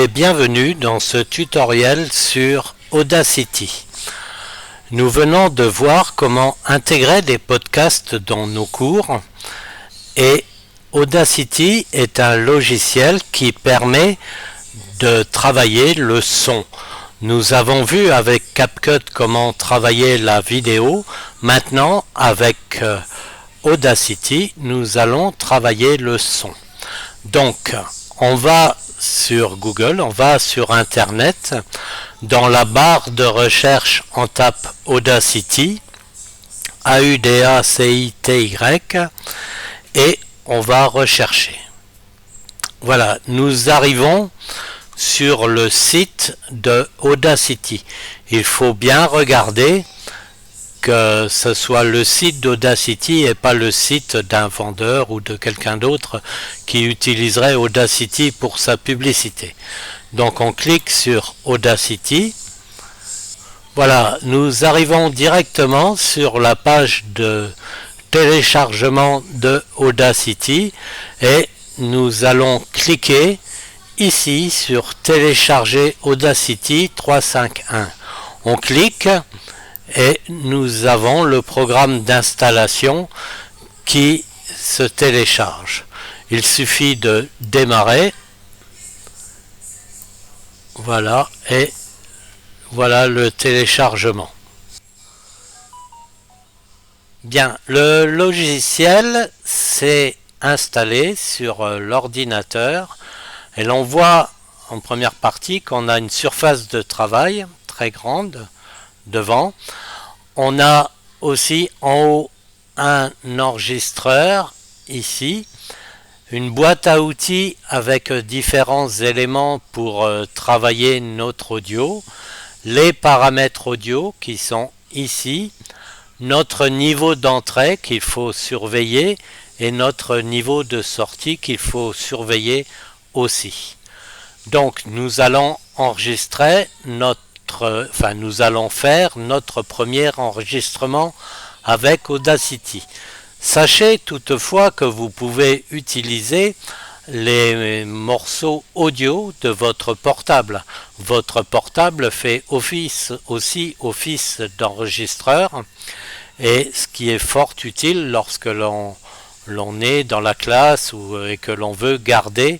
et bienvenue dans ce tutoriel sur Audacity. Nous venons de voir comment intégrer des podcasts dans nos cours et Audacity est un logiciel qui permet de travailler le son. Nous avons vu avec CapCut comment travailler la vidéo. Maintenant, avec Audacity, nous allons travailler le son. Donc, on va sur Google, on va sur Internet. Dans la barre de recherche, on tape Audacity, A-U-D-A-C-I-T-Y, et on va rechercher. Voilà, nous arrivons sur le site de Audacity. Il faut bien regarder que ce soit le site d'Audacity et pas le site d'un vendeur ou de quelqu'un d'autre qui utiliserait Audacity pour sa publicité. Donc on clique sur Audacity. Voilà, nous arrivons directement sur la page de téléchargement de Audacity et nous allons cliquer ici sur télécharger Audacity 351. On clique et nous avons le programme d'installation qui se télécharge. Il suffit de démarrer. Voilà, et voilà le téléchargement. Bien, le logiciel s'est installé sur l'ordinateur et l'on voit en première partie qu'on a une surface de travail très grande devant. On a aussi en haut un enregistreur ici, une boîte à outils avec différents éléments pour travailler notre audio, les paramètres audio qui sont ici, notre niveau d'entrée qu'il faut surveiller et notre niveau de sortie qu'il faut surveiller aussi. Donc nous allons enregistrer nous allons faire notre premier enregistrement avec Audacity. Sachez toutefois que vous pouvez utiliser les morceaux audio de votre portable. Votre portable fait office d'enregistreur et ce qui est fort utile lorsque l'on est dans la classe et que l'on veut garder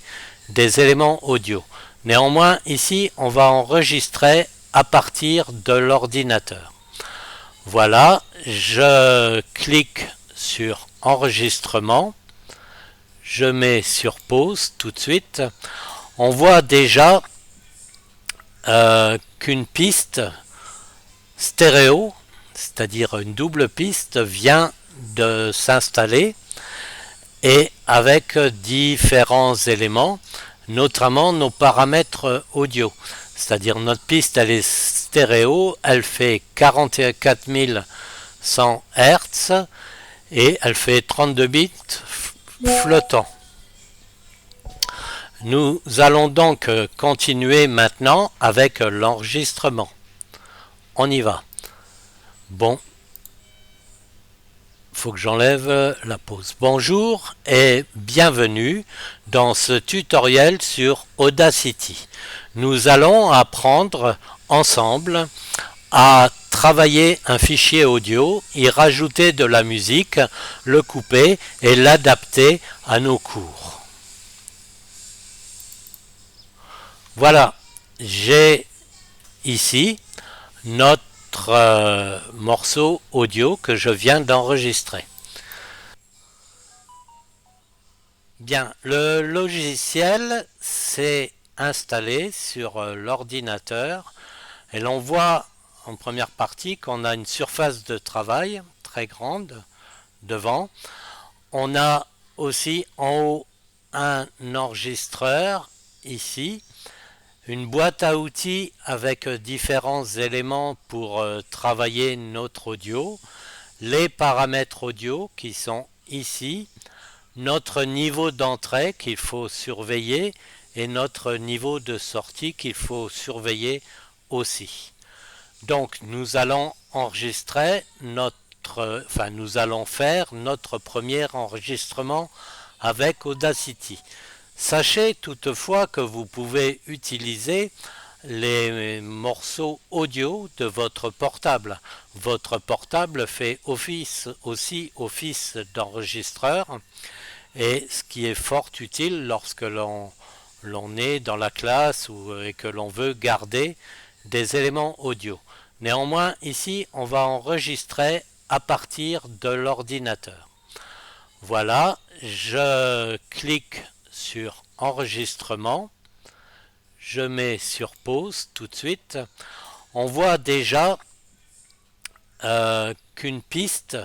des éléments audio. Néanmoins, ici, on va enregistrer à partir de l'ordinateur. Voilà, je clique sur enregistrement, je mets sur pause tout de suite. On voit déjà qu'une piste stéréo, c'est-à-dire une double piste, vient de s'installer et avec différents éléments, notamment nos paramètres audio. C'est-à-dire notre piste elle est stéréo, elle fait 44 100 Hz et elle fait 32 bits flottants. Nous allons donc continuer maintenant avec l'enregistrement. On y va. Bon, faut que j'enlève la pause. Bonjour et bienvenue dans ce tutoriel sur Audacity. Nous allons apprendre ensemble à travailler un fichier audio, y rajouter de la musique, le couper et l'adapter à nos cours. Voilà, j'ai ici notre morceau audio que je viens d'enregistrer. Bien, le logiciel s'est installé sur l'ordinateur et l'on voit en première partie qu'on a une surface de travail très grande devant. On a aussi en haut un enregistreur ici, une boîte à outils avec différents éléments pour travailler notre audio, les paramètres audio qui sont ici, notre niveau d'entrée qu'il faut surveiller et notre niveau de sortie qu'il faut surveiller aussi. Donc nous allons enregistrer nous allons faire notre premier enregistrement avec Audacity. Sachez toutefois que vous pouvez utiliser les morceaux audio de votre portable. Votre portable fait aussi office d'enregistreur, et ce qui est fort utile lorsque l'on est dans la classe et que l'on veut garder des éléments audio. Néanmoins, ici, on va enregistrer à partir de l'ordinateur. Voilà, je clique sur enregistrement, je mets sur pause tout de suite. On voit déjà qu'une piste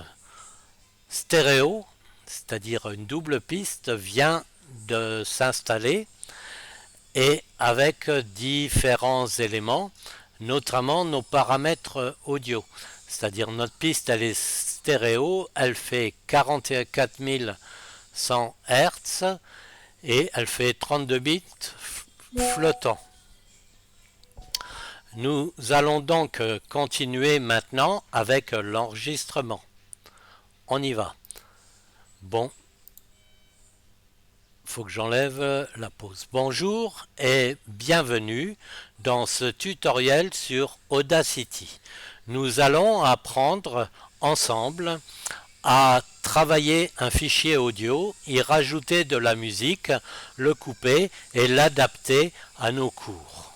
stéréo, c'est-à-dire une double piste, vient de s'installer, et avec différents éléments, notamment nos paramètres audio. C'est-à-dire notre piste, elle est stéréo, elle fait 44 100 Hz et elle fait 32 bits flottants. Nous allons donc continuer maintenant avec l'enregistrement. On y va. Bon, faut que j'enlève la pause. Bonjour et bienvenue dans ce tutoriel sur Audacity. Nous allons apprendre ensemble à travailler un fichier audio, y rajouter de la musique, le couper et l'adapter à nos cours.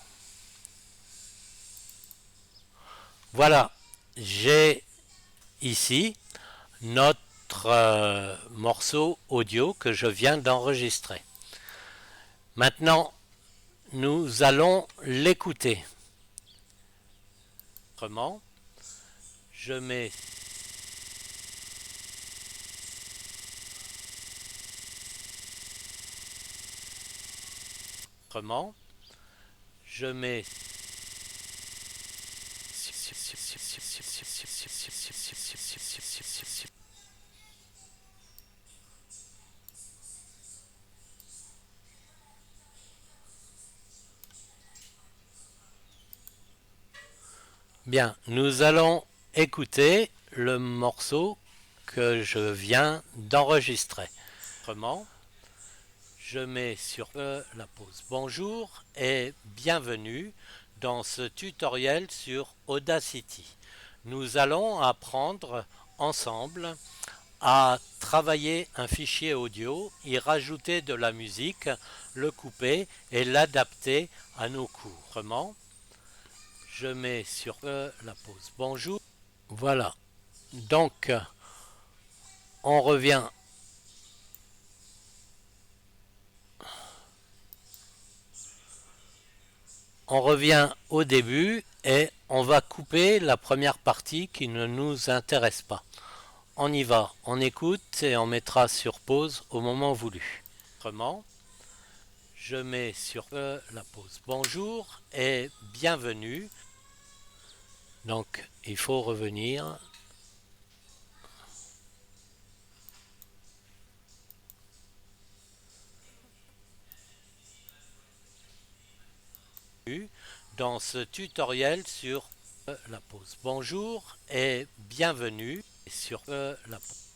Voilà, j'ai ici notre morceau audio que je viens d'enregistrer. Maintenant, nous allons l'écouter. Autrement, je mets autrement, je mets bien, nous allons écouter le morceau que je viens d'enregistrer. Autrement, je mets sur la pause. Bonjour et bienvenue dans ce tutoriel sur Audacity. Nous allons apprendre ensemble à travailler un fichier audio, y rajouter de la musique, le couper et l'adapter à nos cours. Autrement, je mets sur la pause. Bonjour. Voilà. Donc, on revient. On revient au début et on va couper la première partie qui ne nous intéresse pas. On y va, on écoute et on mettra sur pause au moment voulu. Autrement, je mets sur la pause. Bonjour et bienvenue. Donc, il faut revenir. Dans ce tutoriel sur la pause. Bonjour et bienvenue sur la pause.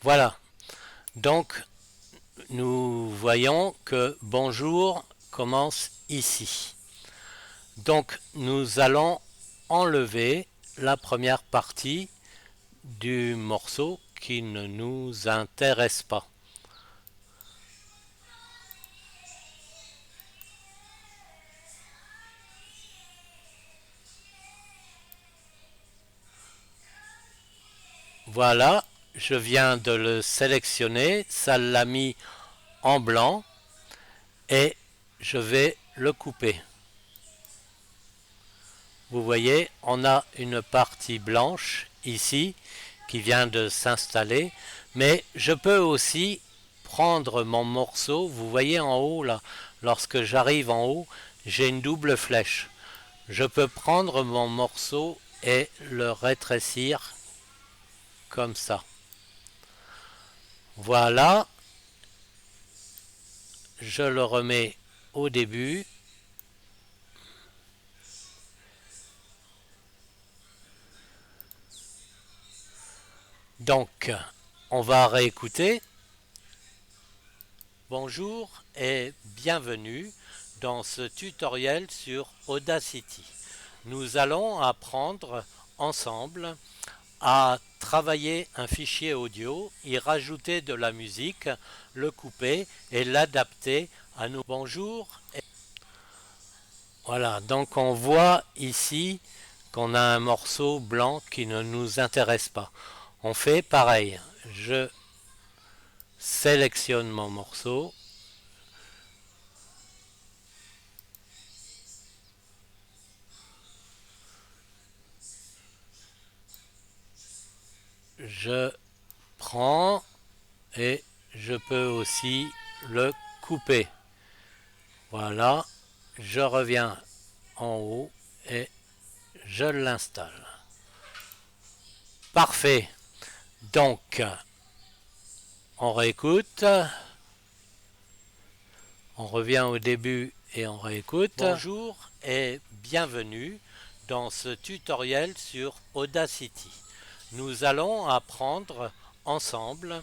Voilà. Donc, nous voyons que bonjour commence ici. Donc, nous allons enlever la première partie du morceau qui ne nous intéresse pas. Voilà, je viens de le sélectionner, ça l'a mis en blanc et je vais le couper. Vous voyez, on a une partie blanche ici qui vient de s'installer, mais je peux aussi prendre mon morceau. Vous voyez en haut là, lorsque j'arrive en haut, j'ai une double flèche. Je peux prendre mon morceau et le rétrécir comme ça. Voilà, je le remets au début. Donc, on va réécouter. Bonjour et bienvenue dans ce tutoriel sur Audacity. Nous allons apprendre ensemble à travailler un fichier audio, y rajouter de la musique, le couper et l'adapter à nos bonjours. Voilà, donc on voit ici qu'on a un morceau blanc qui ne nous intéresse pas. On fait pareil, je sélectionne mon morceau, je prends et je peux aussi le couper. Voilà, je reviens en haut et je l'installe. Parfait. Donc, on réécoute. On revient au début et on réécoute. Bonjour et bienvenue dans ce tutoriel sur Audacity. Nous allons apprendre ensemble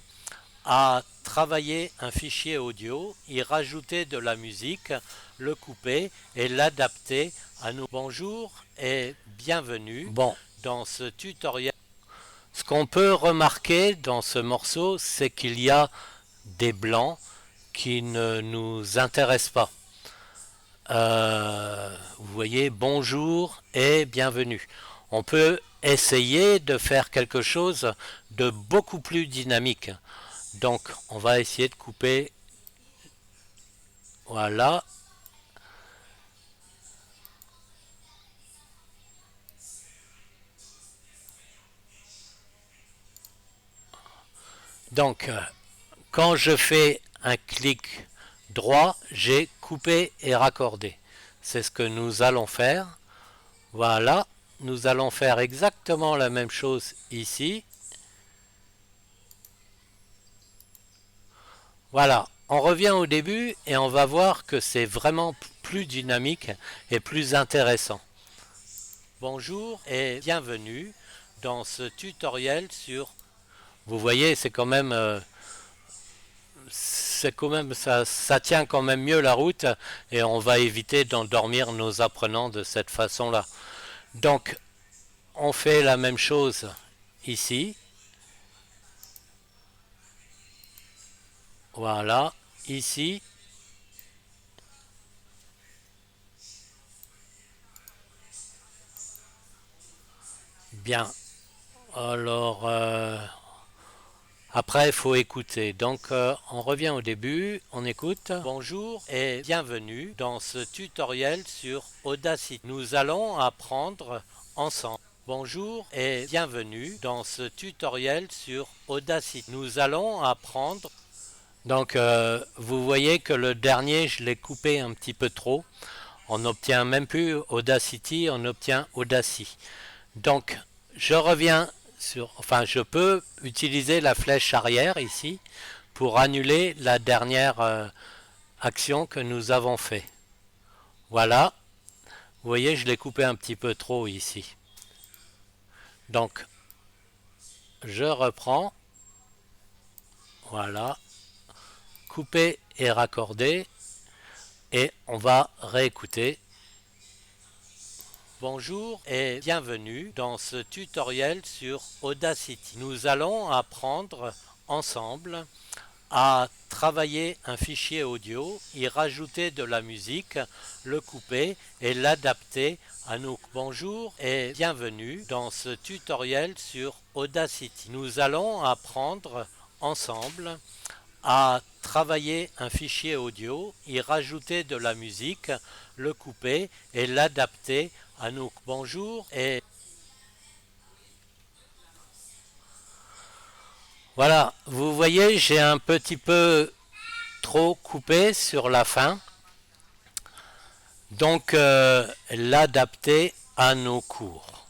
à travailler un fichier audio, y rajouter de la musique, le couper et l'adapter à nos bonjour et bienvenue dans ce tutoriel. Ce qu'on peut remarquer dans ce morceau, c'est qu'il y a des blancs qui ne nous intéressent pas. Vous voyez, bonjour et bienvenue. On peut essayer de faire quelque chose de beaucoup plus dynamique. Donc, on va essayer de couper. Voilà. Donc, quand je fais un clic droit, j'ai coupé et raccordé. C'est ce que nous allons faire. Voilà. Nous allons faire exactement la même chose ici. Voilà, on revient au début et on va voir que c'est vraiment plus dynamique et plus intéressant. Bonjour et bienvenue dans ce tutoriel sur... Vous voyez, c'est quand même ça tient quand même mieux la route et on va éviter d'endormir nos apprenants de cette façon-là. Donc, on fait la même chose ici. Voilà, ici. Bien. Alors, après, il faut écouter. Donc, on revient au début, on écoute. Bonjour et bienvenue dans ce tutoriel sur Audacity. Nous allons apprendre ensemble. Bonjour et bienvenue dans ce tutoriel sur Audacity. Nous allons apprendre... Donc, vous voyez que le dernier, je l'ai coupé un petit peu trop. On n'obtient même plus Audacity, on obtient Audacy. Donc, je reviens sur... Enfin, je peux utiliser la flèche arrière ici pour annuler la dernière action que nous avons fait. Voilà. Vous voyez, je l'ai coupé un petit peu trop ici. Donc, je reprends. Voilà. Couper et raccorder. Et on va réécouter. Bonjour et bienvenue dans ce tutoriel sur Audacity. Nous allons apprendre ensemble à travailler un fichier audio, y rajouter de la musique, le couper et l'adapter à nos... Bonjour et bienvenue dans ce tutoriel sur Audacity. Nous allons apprendre ensemble à travailler un fichier audio, y rajouter de la musique, le couper et l'adapter à nos... Bonjour et... Voilà, vous voyez, j'ai un petit peu trop coupé sur la fin. Donc, l'adapter à nos cours.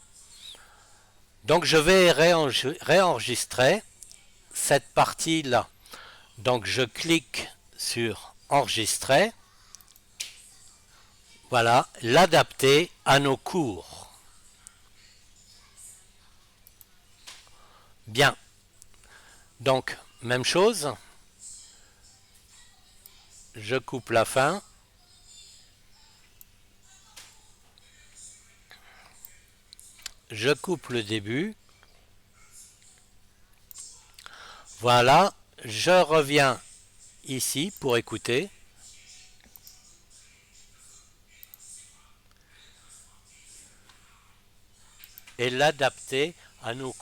Donc, je vais réenregistrer cette partie-là. Donc, je clique sur enregistrer. Voilà, l'adapter à nos cours. Bien. Donc, même chose. je coupe la fin. Je coupe le début. Voilà, je reviens ici pour écouter. Et l'adapter à nos...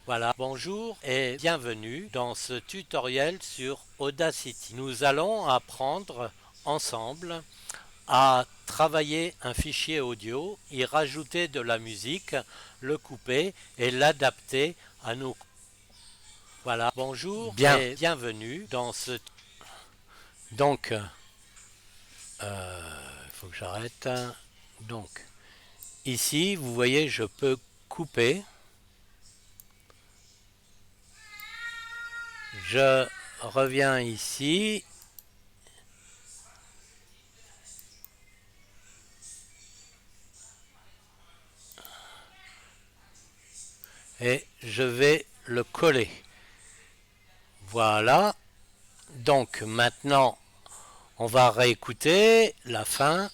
Voilà, bonjour et bienvenue dans ce tutoriel sur Audacity. Nous allons apprendre ensemble à travailler un fichier audio, y rajouter de la musique, le couper et l'adapter à nos... Voilà, bonjour et bienvenue dans ce... Donc, il faut que j'arrête. Donc, ici, vous voyez, je peux couper. Je reviens ici. Et je vais le coller. Voilà. Donc maintenant, on va réécouter la fin.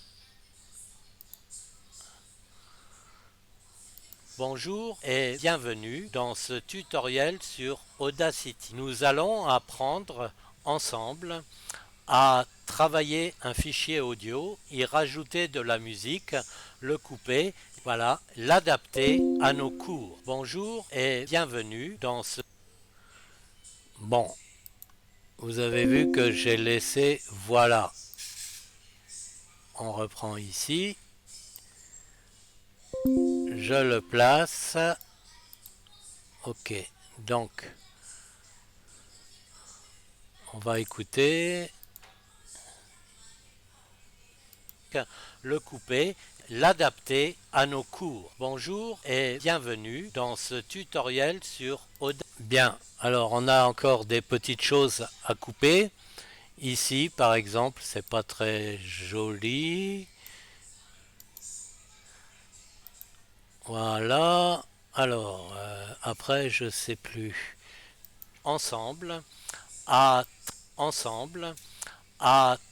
Bonjour et bienvenue dans ce tutoriel sur Audacity. Nous allons apprendre ensemble à travailler un fichier audio, y rajouter de la musique, le couper, voilà, l'adapter à nos cours. Bonjour et bienvenue dans ce... Bon, vous avez vu que j'ai laissé, voilà. On reprend ici. Je le place. Ok, donc on va écouter, le couper, l'adapter à nos cours. Bonjour et bienvenue dans ce tutoriel sur Audacity. Bien, alors on a encore des petites choses à couper. Ici par exemple, c'est pas très joli. Voilà. Alors, après, je sais plus. Ensemble, à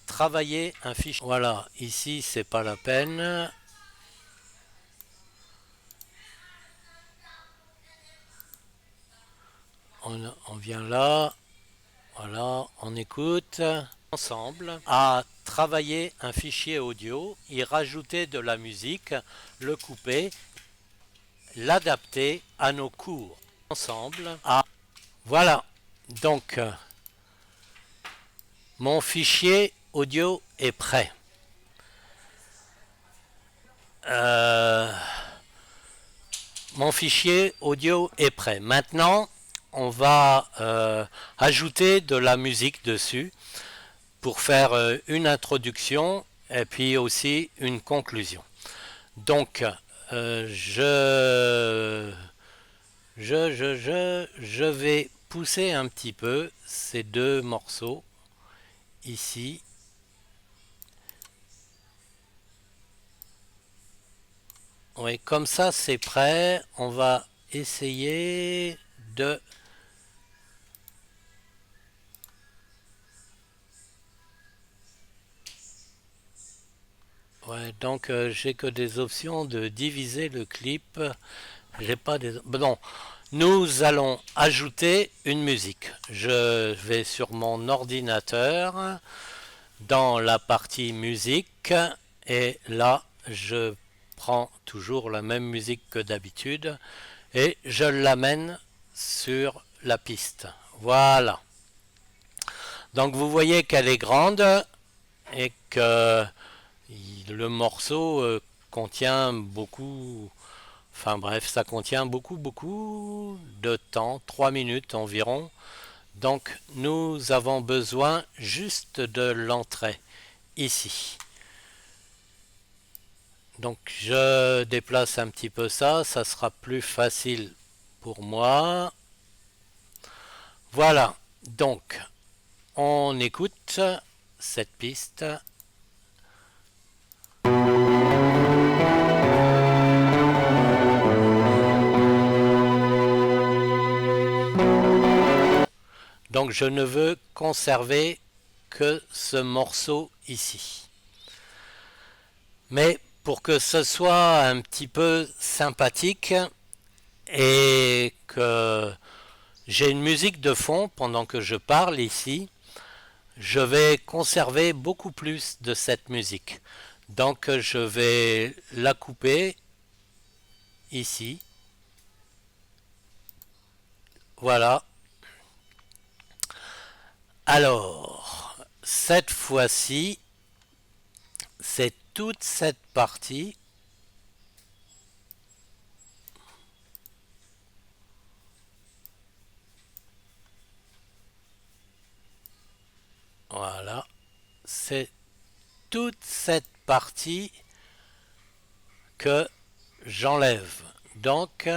travailler un fichier. Voilà, ici, c'est pas la peine. On vient là. Voilà, on écoute. Ensemble, à travailler un fichier audio, y rajouter de la musique, le couper, l'adapter à nos cours. Ensemble, à... Voilà, donc mon fichier audio est prêt. Mon fichier audio est prêt. Maintenant, on va ajouter de la musique dessus pour faire une introduction et puis aussi une conclusion. Donc, je vais pousser un petit peu ces deux morceaux ici. Oui, comme ça c'est prêt. On va essayer de... Ouais, donc j'ai que des options de diviser le clip. J'ai pas des... Bon, nous allons ajouter une musique. Je vais sur mon ordinateur dans la partie musique et là je prends toujours la même musique que d'habitude et je l'amène sur la piste. Voilà. Donc vous voyez qu'elle est grande et que le morceau contient beaucoup, enfin bref, ça contient beaucoup de temps, 3 minutes environ. Donc nous avons besoin juste de l'entrée ici. Donc je déplace un petit peu ça, ça sera plus facile pour moi. Voilà, donc on écoute cette piste. Donc je ne veux conserver que ce morceau ici. Mais pour que ce soit un petit peu sympathique et que j'ai une musique de fond pendant que je parle ici, je vais conserver beaucoup plus de cette musique. Donc je vais la couper ici. Voilà. Alors, cette fois-ci, c'est toute cette partie. Voilà. C'est toute cette partie que j'enlève. Donc,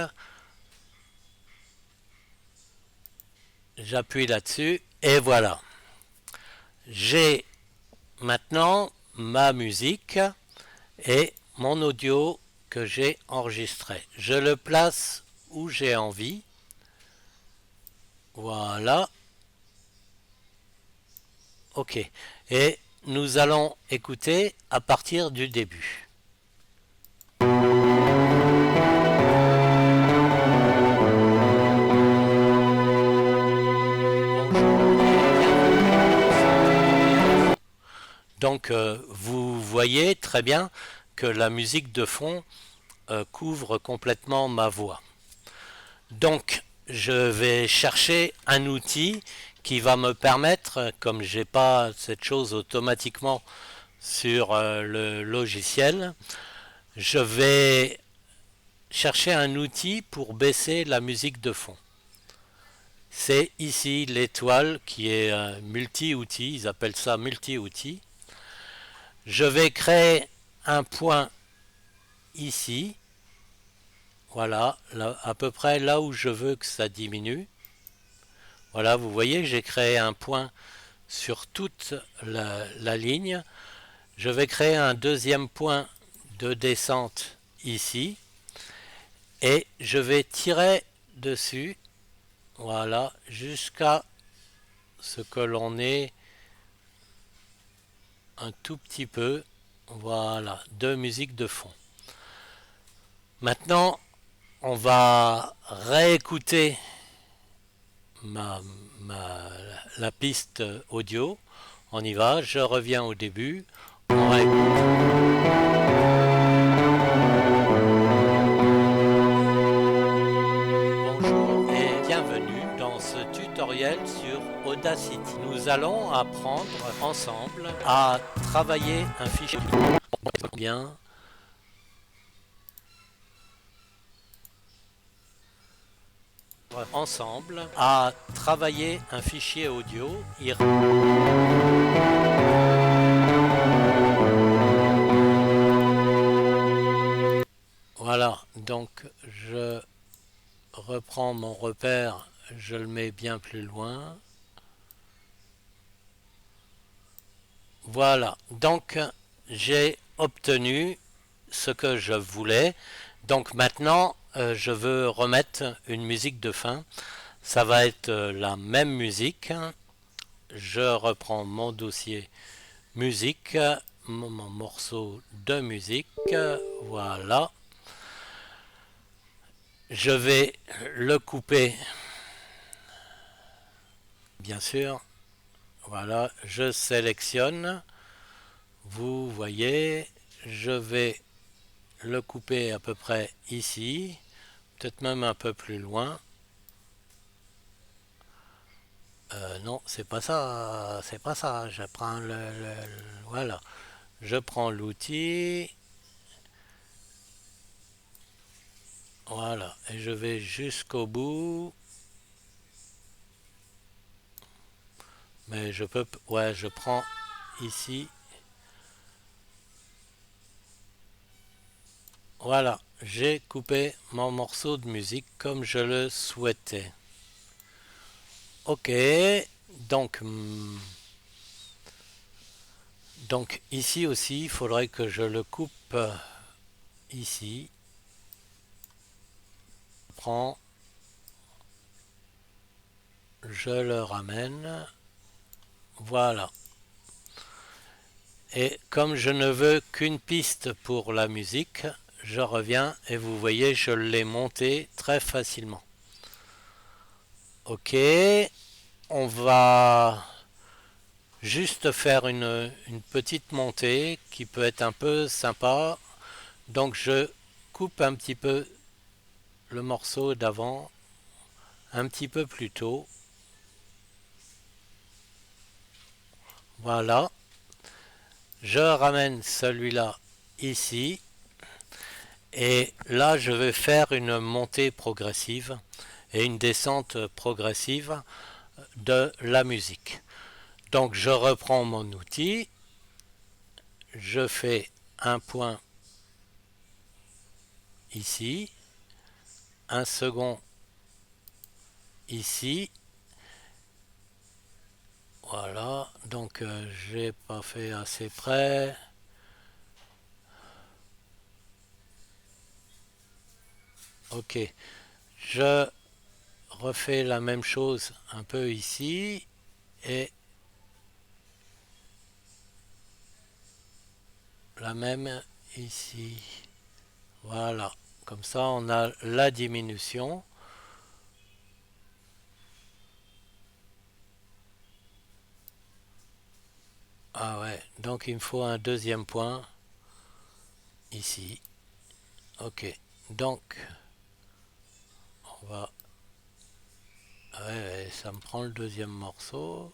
j'appuie là-dessus et voilà. J'ai maintenant ma musique et mon audio que j'ai enregistré. Je le place où j'ai envie. Voilà. Ok. Et nous allons écouter à partir du début. Donc vous voyez très bien que la musique de fond couvre complètement ma voix. Donc je vais chercher un outil qui va me permettre, comme j'ai pas cette chose automatiquement sur le logiciel, je vais chercher un outil pour baisser la musique de fond. C'est ici l'étoile qui est multi-outil, ils appellent ça multi-outil. Je vais créer un point ici, voilà, là, à peu près là où je veux que ça diminue. Voilà, vous voyez, j'ai créé un point sur toute la ligne. Je vais créer un deuxième point de descente ici et je vais tirer dessus, voilà, jusqu'à ce que l'on ait un tout petit peu, voilà, de musique de fond. Maintenant, on va réécouter la piste audio. On y va, je reviens au début. On réécoute. Bonjour et bienvenue dans ce tutoriel sur Audacity. Nous allons apprendre ensemble à travailler un fichier bien. Ensemble à travailler un fichier audio. Voilà, donc je reprends mon repère, je le mets bien plus loin. Voilà, donc j'ai obtenu ce que je voulais. Donc maintenant, je veux remettre une musique de fin. Ça va être la même musique. Je reprends mon dossier musique, mon morceau de musique. Voilà. Je vais le couper, bien sûr. Voilà, je sélectionne. Vous voyez, je vais le couper à peu près ici, peut-être même un peu plus loin. Non, c'est pas ça, c'est pas ça. Je prends voilà, je prends l'outil, voilà, et je vais jusqu'au bout. Mais je peux, ouais, je prends ici. Voilà, j'ai coupé mon morceau de musique comme je le souhaitais. Ok, donc, donc ici aussi, il faudrait que je le coupe ici. Je prends, je le ramène. Voilà. Et comme je ne veux qu'une piste pour la musique, je reviens et vous voyez, je l'ai monté très facilement. Ok, on va juste faire une petite montée qui peut être un peu sympa. Donc je coupe un petit peu le morceau d'avant, un petit peu plus tôt. Voilà. Je ramène celui-là ici. Et là, je vais faire une montée progressive et une descente progressive de la musique. Donc je reprends mon outil, je fais un point ici, un second ici. Voilà, donc j'ai pas fait assez près. Ok, je refais la même chose un peu ici et la même ici. Voilà, comme ça on a la diminution. Ah ouais, donc il me faut un deuxième point ici. Ok, donc on va... Ouais, ça me prend le deuxième morceau.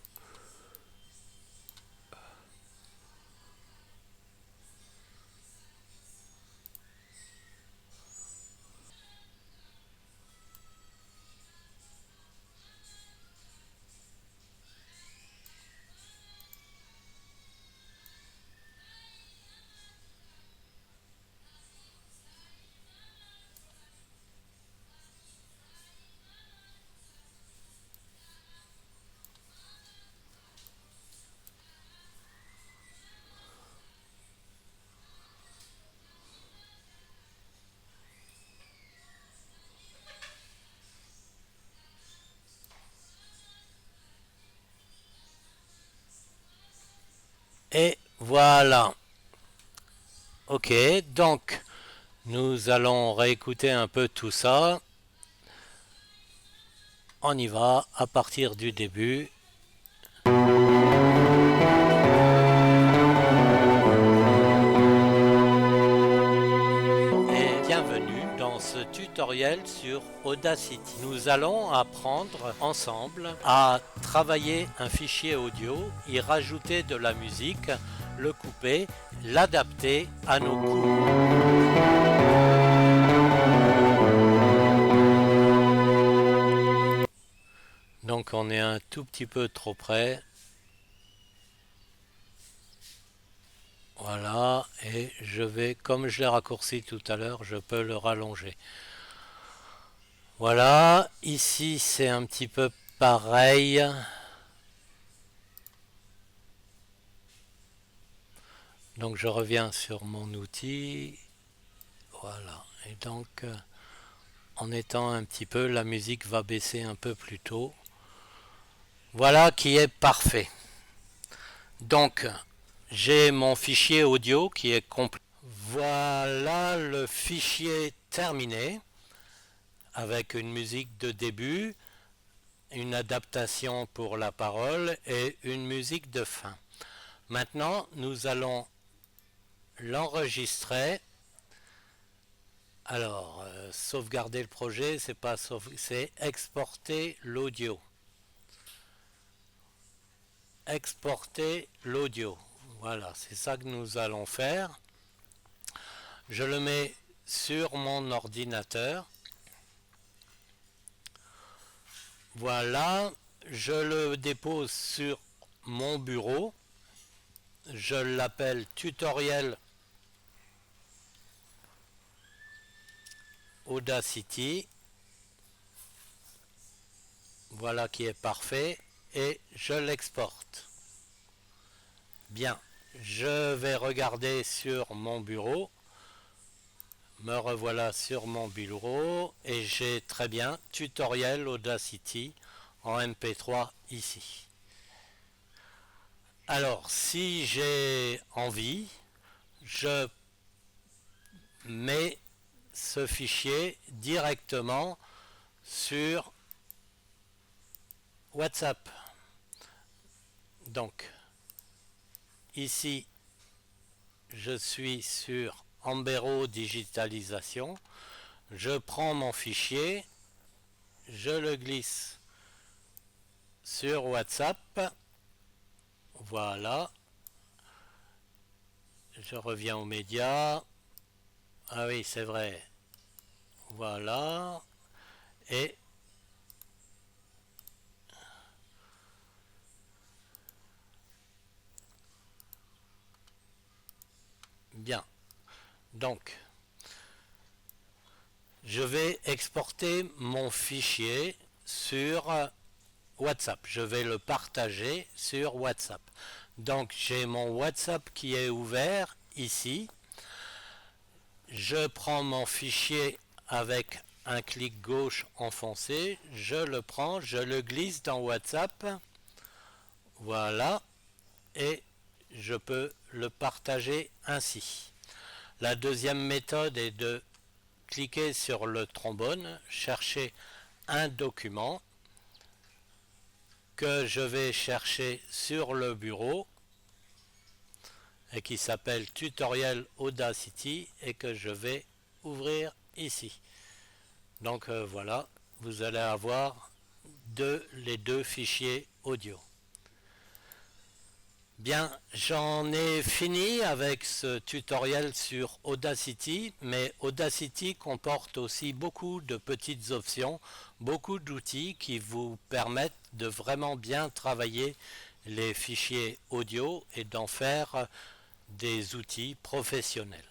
Et voilà. Ok, donc nous allons réécouter un peu tout ça. On y va à partir du début. Et bienvenue dans ce tutoriel sur Audacity. Nous allons apprendre ensemble à travailler un fichier audio, y rajouter de la musique, le couper, l'adapter à nos goûts. Donc on est un tout petit peu trop près. Voilà, et je vais, comme je l'ai raccourci tout à l'heure, je peux le rallonger. Voilà, ici c'est un petit peu pareil. Donc je reviens sur mon outil. Voilà, et donc en étant un petit peu, la musique va baisser un peu plus tôt. Voilà qui est parfait. Donc j'ai mon fichier audio qui est complet. Voilà le fichier terminé avec une musique de début, une adaptation pour la parole et une musique de fin. Maintenant, nous allons l'enregistrer. Alors, sauvegarder le projet, c'est exporter l'audio. Exporter l'audio. Voilà, c'est ça que nous allons faire. Je le mets sur mon ordinateur. Voilà, je le dépose sur mon bureau. Je l'appelle tutoriel Audacity. Voilà qui est parfait. Et je l'exporte. Bien, je vais regarder sur mon bureau. Me revoilà sur mon bureau et j'ai très bien tutoriel Audacity en MP3 ici. Alors, si j'ai envie, je mets ce fichier directement sur WhatsApp. Donc, ici, je suis sur Ambero Digitalisation. Je prends mon fichier, je le glisse sur WhatsApp. Voilà. Je reviens aux médias. Ah oui, c'est vrai. Voilà. Et bien. Donc, je vais exporter mon fichier sur WhatsApp. Je vais le partager sur WhatsApp. Donc, j'ai mon WhatsApp qui est ouvert ici. Je prends mon fichier avec un clic gauche enfoncé. Je le prends, je le glisse dans WhatsApp. Voilà. Et je peux le partager ainsi. La deuxième méthode est de cliquer sur le trombone, chercher un document que je vais chercher sur le bureau et qui s'appelle Tutoriel Audacity et que je vais ouvrir ici. Donc voilà, vous allez avoir les deux fichiers audio. Bien, j'en ai fini avec ce tutoriel sur Audacity, mais Audacity comporte aussi beaucoup de petites options, beaucoup d'outils qui vous permettent de vraiment bien travailler les fichiers audio et d'en faire des outils professionnels.